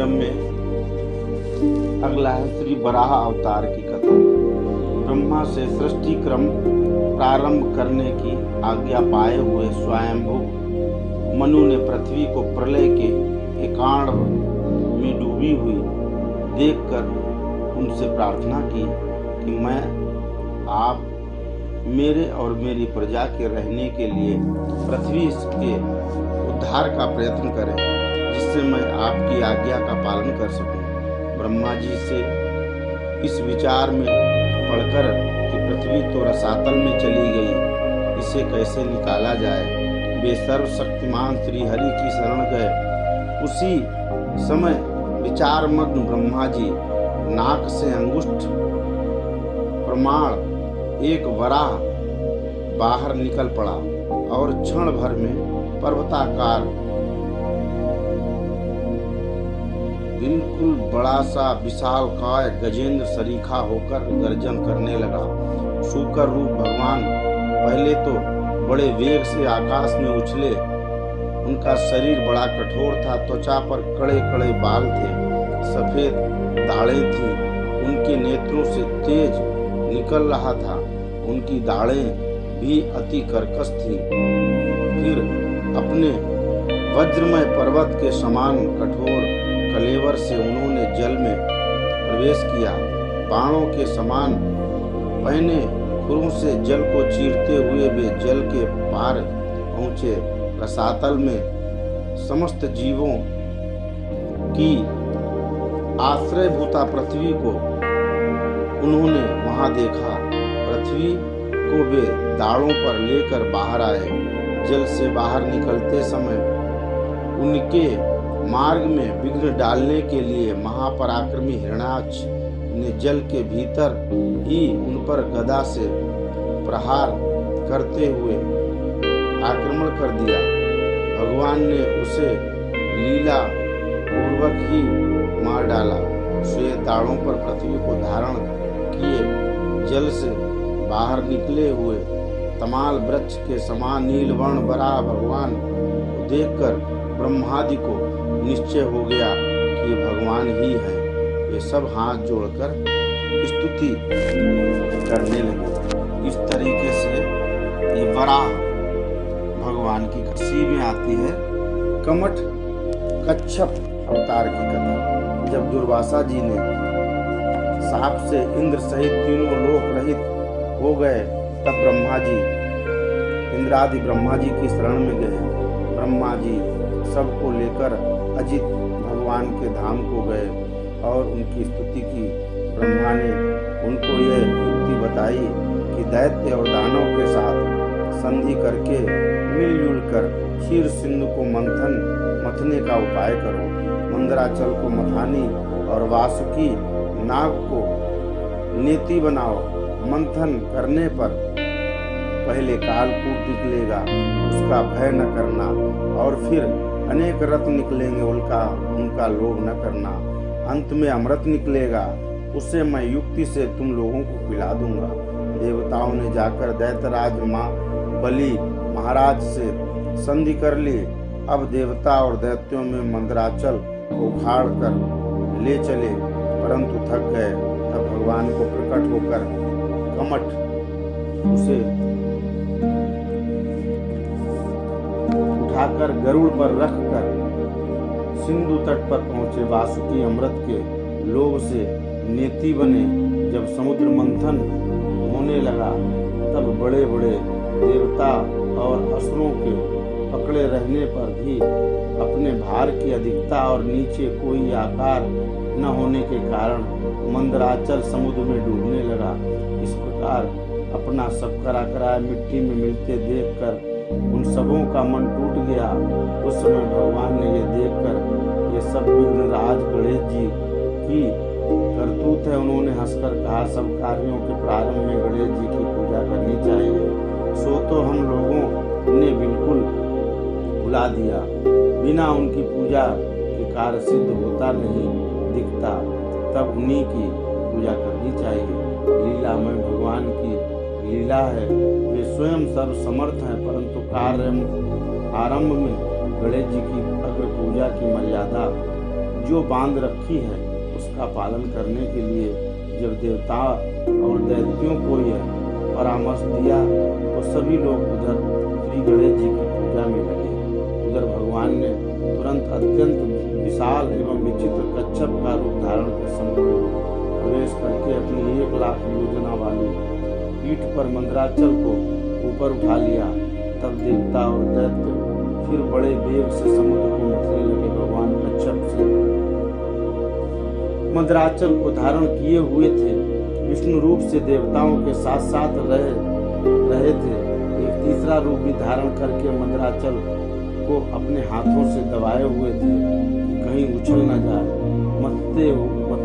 नियम में अगला है श्री वराह अवतार की कथा। ब्रह्मा से सृष्टि क्रम प्रारंभ करने की आज्ञा पाए हुए स्वयंभू मनु ने पृथ्वी को प्रलय के एकांड में डूबी हुई देखकर उनसे प्रार्थना की कि मैं आप मेरे और मेरी प्रजा के रहने के लिए पृथ्वी के उद्धार का प्रयत्न करें, जिससे मैं आपकी आज्ञा का पालन कर सकूं। ब्रह्मा जी से इस विचार में पढ़कर कि पृथ्वी तो रसातल में चली गई, इसे कैसे निकाला जाए, वे सर्वशक्तिमान श्री हरि की शरण गए। उसी समय विचारमग्न ब्रह्मा जी नाक से अंगुष्ठ प्रमाण एक वराह बाहर निकल पड़ा और क्षण भर में पर्वताकार बिल्कुल बड़ा सा विशालकाय गजेंद्र सरीखा होकर गर्जन करने लगा। शूकर रूप भगवान पहले तो बड़े वेग से आकाश में उछले। उनका शरीर बड़ा कठोर था, त्वचा पर कड़े कड़े बाल थे, सफेद दाढ़ें थीं, उनके नेत्रों से तेज निकल रहा था, उनकी दाढ़ें भी अति कर्कश थीं। फिर अपने वज्रमय पर्वत के समान कठोर कलेवर से उन्होंने जल में प्रवेश किया। बाणों के समान पहने खुरों से जल को चीरते हुए वे जल के पार पहुंचे। रसातल में समस्त जीवों की आश्रयभूता पृथ्वी को उन्होंने वहां देखा। पृथ्वी को वे दाढ़ों पर लेकर बाहर आए। जल से बाहर निकलते समय उनके मार्ग में विघ्न डालने के लिए महापराक्रमी हिरण्याक्ष ने जल के भीतर ही उन पर गदा से प्रहार करते हुए आक्रमण कर दिया। भगवान ने उसे लीला पूर्वक ही मार डाला। श्वेत दाढ़ों पर पृथ्वी को धारण किए जल से बाहर निकले हुए तमाल वृक्ष के समान नीलवर्ण वराह भगवान को देखकर ब्रह्मादि को निश्चय हो गया कि ये भगवान ही हैं। वे सब हाथ जोड़कर स्तुति करने लगे। इस तरीके से ये वराह भगवान की कसी में आती है कमठ कच्छप अवतार की कथा। जब दुर्वासा जी ने साप से इंद्र सहित तीनों लोक रहित हो गए, तब ब्रह्मा जी इंद्रादि ब्रह्मा जी की शरण में गए। ब्रह्मा जी सबको लेकर अजित भगवान के धाम को गए और उनकी स्तुति की। ब्रह्मा ने उनको यह युक्ति बताई कि दैत्य और दानव के साथ संधि करके मिलजुल कर क्षीर सिंधु को मथने का उपाय करो। मंदराचल को मथानी और वासुकी नाग को नेति बनाओ। मंथन करने पर पहले कालकूट निकलेगा, उसका भय न करना, और फिर अनेक रत्न निकलेंगे, उनका लोभ न करना। अंत में अमृत निकलेगा, उसे मैं युक्ति से तुम लोगों को पिला दूंगा। देवताओं ने जाकर दैत्यराज माँ बलि महाराज से संधि कर ली। अब देवता और दैत्यों में मंदराचल उखाड़ कर ले चले, परंतु थक गए। तब भगवान को प्रकट होकर कमठ उसे उठाकर गरुड़ पर रखकर सिंधु तट पर पहुंचे। वासुकी अमृत के लोभ से नेति बने। जब समुद्र मंथन होने लगा, तब बड़े बड़े देवता और असुरों के पकड़े रहने पर भी अपने भार की अधिकता और नीचे कोई आकार न होने के कारण मंदराचल समुद्र में डूबने लगा। इस प्रकार अपना सब कराकरा मिट्टी में मिलते देखकर उन सबों का मन टूट गया। उस समय भगवान ने यह देखकर ये सब विघ्नराज गणेश जी की करतूत है, उन्होंने हंसकर कहा, सब कार्यों के प्रारंभ में गणेश जी की पूजा करनी चाहिए। सो तो हम लोगों ने बिल्कुल भुला दिया। बिना उनकी पूजा के कार्य सिद्ध होता नहीं दिखता, तब उन्हीं की पूजा करनी चाहिए। लीलामय भगवान की लीला है, वे स्वयं सर्व समर्थ हैं, परंतु कार्य आरंभ में गणेश जी की अग्र पूजा की मर्यादा जो बांध रखी है उसका पालन करने के लिए जब देवता और दैत्यों को यह परामर्श दिया तो सभी लोग उधर श्री गणेश जी की पूजा में लगे। उधर भगवान ने तुरंत अत्यंत विशाल एवं विचित्र कच्छप का रूप धारण कर समुद्र में प्रवेश करके अपनी 1 लाख योजना वाली पीठ पर मंदराचल को ऊपर उठा लिया। तब देवता और दैत्य फिर बड़े वेग से समुद्र को मथने लगे। भगवान कच्छप से मंदराचल को धारण किए हुए थे, विष्णु रूप से देवताओं के साथ साथ रहे थे। एक तीसरा रूप भी धारण करके मंदराचल को अपने हाथों से दबाए हुए थे कि कहीं उछल न जाए। मत्ते बहुत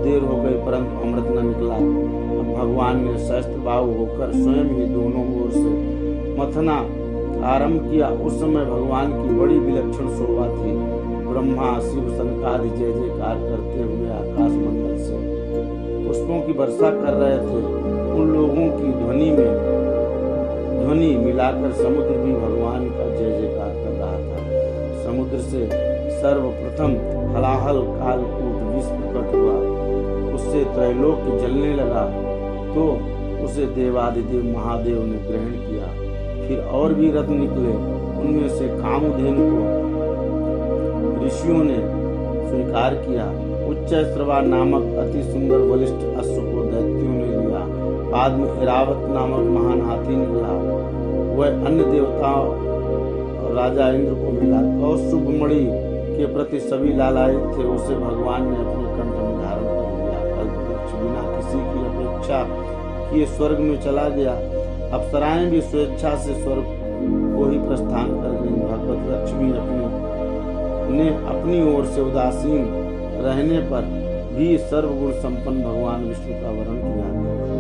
देर हो गई परंतु अमृत न निकला। अब भगवान ने सहस्त्र बाहु होकर स्वयं ही दोनों ओर से मथना आरंभ किया। उस समय भगवान की बड़ी विलक्षण शोभा थी। ब्रह्मा शिव सनकादि जय जयकार करते हुए आकाश मंडल से पुष्पों की वर्षा कर रहे थे। उन लोगों की ध्वनि मिलाकर समुद्र भी भगवान का जय जयकार कर रहा था। समुद्र से सर्वप्रथम हलाहल कालकूट विष प्रकट हुआ, उससे त्रैलोक जलने लगा तो उसे देवादिदेव महादेव ने ग्रहण किया। फिर और भी रथ निकले, उनमें से कामधेनु को ऋषियों ने स्वीकार किया। उच्चैश्रवा नामक अति सुंदर बलिष्ठ अश्व को दैत्यों ने लिया। बाद में ऐरावत नामक महान हाथी निकला, वह अन्य देवताओं राजा इंद्र को मिला। कौस्तुभ मणि के प्रति सभी लालायित थे, उसे भगवान ने अपने कंठ में धारण कर लिया। कल्पवृक्ष बिना किसी की अपेक्षा किए स्वर्ग में चला गया। अप्सराएं भी स्वेच्छा से स्वर्ग को ही प्रस्थान कर गई। भगवत लक्ष्मी अपनी ओर से उदासीन रहने पर भी सर्वगुण संपन्न भगवान विष्णु का वर्णन किया।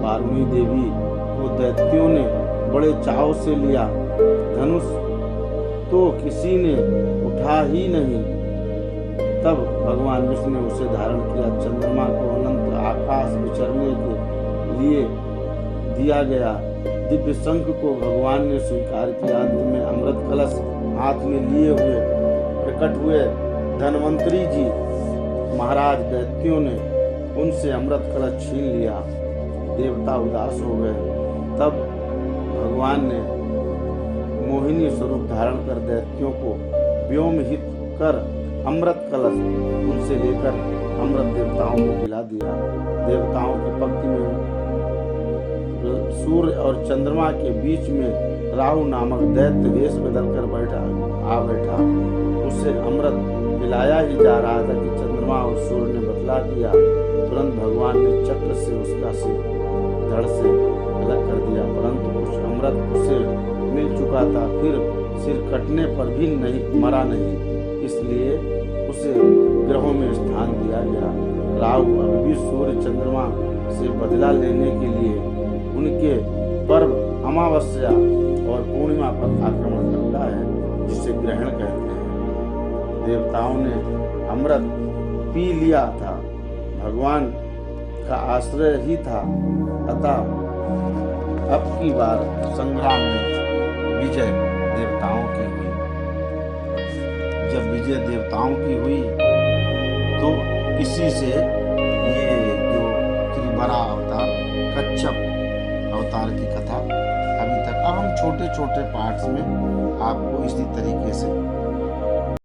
वारुणी देवी को दैत्यों ने बड़े चाव से लिया, धनुष तो किसी ने उठा ही नहीं। तब भगवान विष्णु ने उसे धारण किया। चंद्रमा को अनंत आकाश विचरने के लिए दिया गया। दिव्य शंख को भगवान ने स्वीकार किया। अंत में अमृत कलश हाथ में लिए हुए प्रकट हुए धन्वंतरी जी महाराज दैत्यों ने उनसे अमृत कलश छीन लिया। देवता उदास हो गए। तब भगवान ने मोहिनी स्वरूप धारण कर दैत्यों को व्योम हित कर अमृत कलश उनसे लेकर अमृत देवताओं को पिला दिया। देवताओं की पंक्ति में सूर्य और चंद्रमा के बीच में राहु नामक दैत्य वेश बदलकर बैठा। उसे अमृत पिलाया ही जा रहा था कि चंद्रमा और सूर्य ने बतला दिया। तुरंत भगवान ने चक्र से उसका सिर धड़ से अलग कर दिया, परंतु उस अमृत उसे मिल चुका था। फिर सिर कटने पर भी मरा नहीं, इसलिए उसे ग्रहों में स्थान दिया गया। राहु अभी भी सूर्य चंद्रमा से बदला लेने के लिए उनके पर्व अमावस्या और पूर्णिमा पर आक्रमण करता है, जिसे ग्रहण कहते हैं। देवताओं ने अमृत पी लिया था, भगवान का आश्रय ही था। अतः अब की बार संग्राम में विजय देवताओं की हुई। जब विजय देवताओं की हुई तो इसी से ये जो त्रिबरा अवतार कच्छप अवतार की कथा अभी तक, अब हम छोटे छोटे पार्ट्स में आपको इसी तरीके से